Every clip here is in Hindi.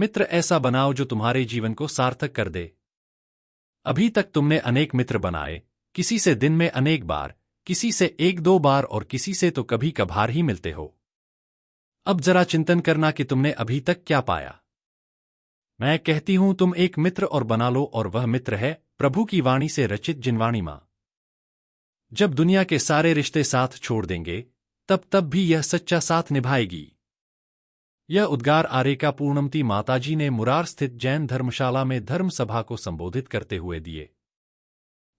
मित्र ऐसा बनाओ जो तुम्हारे जीवन को सार्थक कर दे। अभी तक तुमने अनेक मित्र बनाए, किसी से दिन में अनेक बार, किसी से एक दो बार और किसी से तो कभी कभार ही मिलते हो। अब जरा चिंतन करना कि तुमने अभी तक क्या पाया। मैं कहती हूं तुम एक मित्र और बना लो, और वह मित्र है प्रभु की वाणी से रचित जिनवाणी मां। जब दुनिया के सारे रिश्ते साथ छोड़ देंगे, तब भी यह सच्चा साथ निभाएगी। यह उद्गार आरेका पूर्णमती माताजी ने मुरार स्थित जैन धर्मशाला में धर्म सभा को संबोधित करते हुए दिए।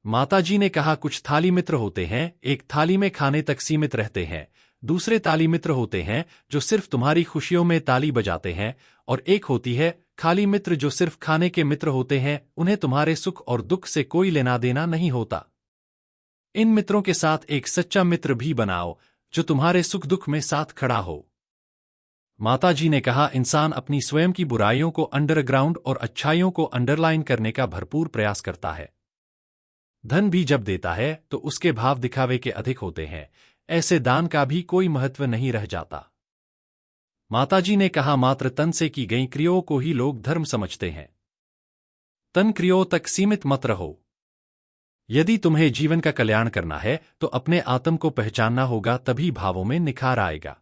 माताजी ने कहा, कुछ थाली मित्र होते हैं, एक थाली में खाने तक सीमित रहते हैं। दूसरे ताली मित्र होते हैं जो सिर्फ तुम्हारी खुशियों में ताली बजाते हैं, और एक होती है खाली मित्र जो सिर्फ खाने के मित्र होते हैं, उन्हें तुम्हारे सुख और दुख से कोई लेना देना नहीं होता। इन मित्रों के साथ एक सच्चा मित्र भी बनाओ जो तुम्हारे सुख दुख में साथ खड़ा हो। माताजी ने कहा, इंसान अपनी स्वयं की बुराइयों को अंडरग्राउंड और अच्छाइयों को अंडरलाइन करने का भरपूर प्रयास करता है। धन भी जब देता है तो उसके भाव दिखावे के अधिक होते हैं, ऐसे दान का भी कोई महत्व नहीं रह जाता। माताजी ने कहा, मात्र तन से की गई क्रियाओं को ही लोग धर्म समझते हैं। तन क्रियाओं तक सीमित मत रहो। यदि तुम्हें जीवन का कल्याण करना है तो अपने आत्म को पहचानना होगा, तभी भावों में निखार आएगा।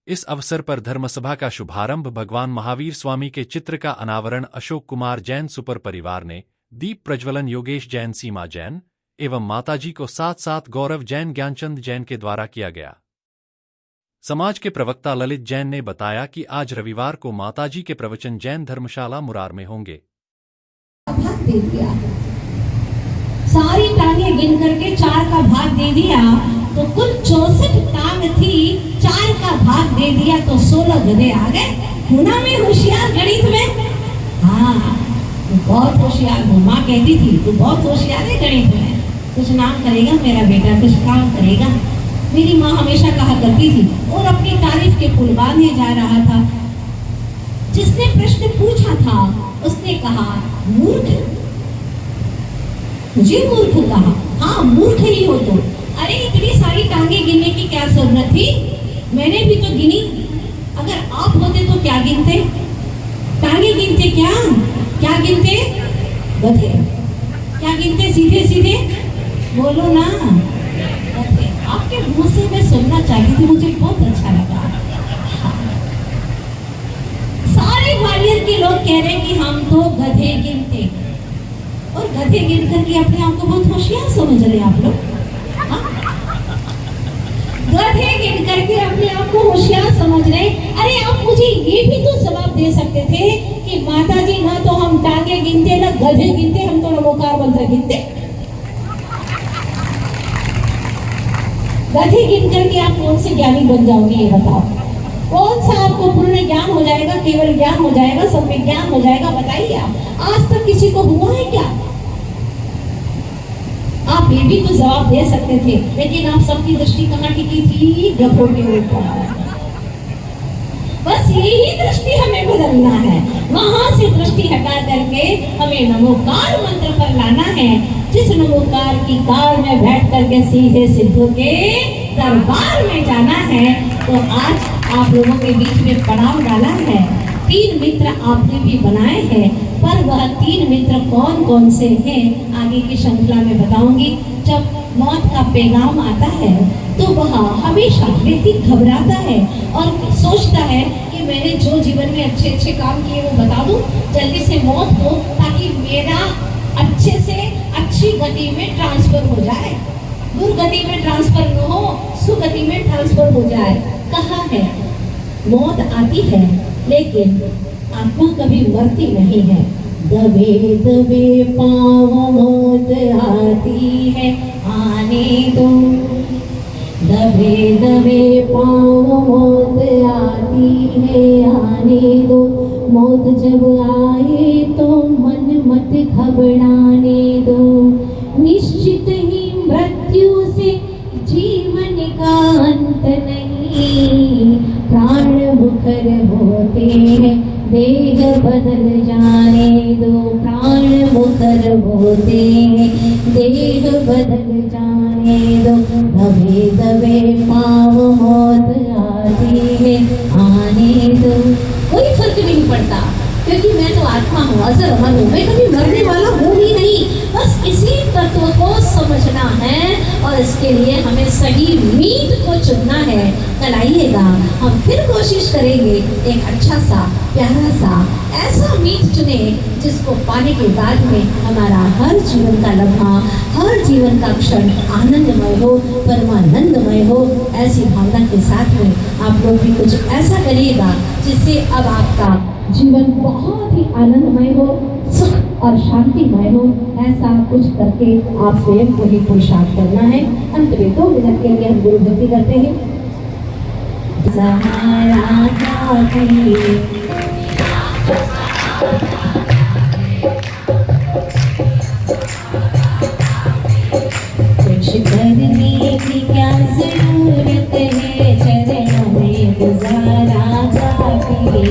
इस अवसर पर धर्मसभा का शुभारंभ भगवान महावीर स्वामी के चित्र का अनावरण अशोक कुमार जैन सुपर परिवार ने, दीप प्रज्वलन योगेश जैन, सीमा जैन एवं माताजी को साथ साथ गौरव जैन, ज्ञानचंद जैन के द्वारा किया गया। समाज के प्रवक्ता ललित जैन ने बताया कि आज रविवार को माताजी के प्रवचन जैन धर्मशाला मुरार में होंगे। सारी टांगे गिन करके 4 का भाग दे दिया तो कुल 64 टांग थी, 4 का भाग दे दिया तो 16 गधे आ गए। हुना में होशियार, गणित में हाँ बहुत होशियार। माँ कहती थी तू बहुत होशियार है गणित में, कुछ नाम करेगा मेरा बेटा, कुछ काम करेगा। मेरी माँ हमेशा कहा करती थी, और अपनी तारीफ के पुल बांधे जा रहा था। जिसने प्रश्न पूछा था उसने कहा, मूर्ख? मुझे मूर्ख कहा? हाँ मूर्ख ही हो तो। अरे इतनी सारी टांगे गिनने की क्या जरूरत थी? मैंने भी तो गिनी। अगर आप होते तो क्या गिनते? टांगे गिनते क्या? क्या गिनते? गधे। क्या गिनते? सीधे सीधे बोलो ना। गधे। आपके मुंह से मैं सुनना चाहती थी, मुझे बहुत अच्छा लगा। सारे ग्वालियर के लोग कह रहे हैं कि हम तो गधे गिनते, और गधे गिन करके अपने आप को बहुत होशियार समझ रहे हैं आप लोग। गधे गिन करके अपने आप को होशियार समझ रहे। अरे आप मुझे ये भी तो जवाब दे सकते थे कि माताजी ना तो हम टांगे गिनते ना गधे गिनते, हम तो नमोकार मंत्र गिनते। गधे गिन करके आप कौन से ज्ञानी बन जाओगे ये बताओ? कौन सा आपको पूर्ण ज्ञान हो जाएगा, केवल ज्ञान हो जाएगा, सम्यक ज्ञान हो जाएगा? बताइए आप, आज तक किसी को हुआ है क्या? आप ये भी तो जवाब दे सकते थे, लेकिन आप सबकी दृष्टि कहाँ टिकी थी? गधों के ऊपर। बस यही दृष्टि हमें बदलना है, वहां से दृष्टि हटा करके हमें नमोकार मंत्र पर लाना है। जिस नमोकार की कार में बैठ करके सीधे सिद्धों के दरबार में जाना है। तो आज आप लोगों के बीच में पड़ाव डाला है। 3 मित्र आपने भी बनाए हैं, पर वह 3 मित्र कौन कौन से हैं आगे की श्रृंखला में बताऊंगी। जब मौत का पैगाम आता है तो वह हमेशा व्यक्ति घबराता है और सोचता है कि मैंने जो जीवन में अच्छे अच्छे काम किए वो बता दूं जल्दी से मौत हो, ताकि मेरा अच्छे से अच्छी गति में ट्रांसफर हो जाए, दुर्गति में ट्रांसफर न हो, सुगति में ट्रांसफर हो जाए। कहा है मौत आती है लेकिन आत्मा कभी मरती नहीं है। दबे दबे पाँव मौत आती है, आने दो। दबे दबे पाँव मौत आती है, आने दो। मौत जब आए तो मन मत घबराने दो। निश्चित ही मृत्यु से जीवन का अंत नहीं। प्राण मुखर होते हैं, देह बदल जाने दो। प्राण मुखर होते हैं, देह बदल जाने दो। दबे दबे पाँव मौत आती है, आने दो। कोई फर्क फर्क नहीं पड़ता, क्योंकि मैं तो आत्मा हूँ, अजर अमर हूँ, मैं कभी मरने वाला हूँ ही नहीं। बस इसी तत्व को समझना है और इसके लिए हमें सही मीट को चुनना है। कल आइएगा, हम फिर कोशिश करेंगे एक अच्छा सा प्यारा सा ऐसा मीट चुने जिसको पाने के बाद में हमारा हर जीवन का लम्हा, हर जीवन का क्षण आनंदमय हो, परमानंदमय हो। ऐसी भावना के साथ में आप लोग भी कुछ ऐसा करिएगा जिससे अब आपका जीवन बहुत ही आनंदमय हो, सुख और शांतिमय हो। ऐसा कुछ करके आप स्वयं को ही पुरुषार्थ करना है। अंत में 2 मिनट के लिए हम गुरु भक्ति करते हैं। सहारा कुछ करने की क्या जरूरत है, चरणों में गुजारा काफी है।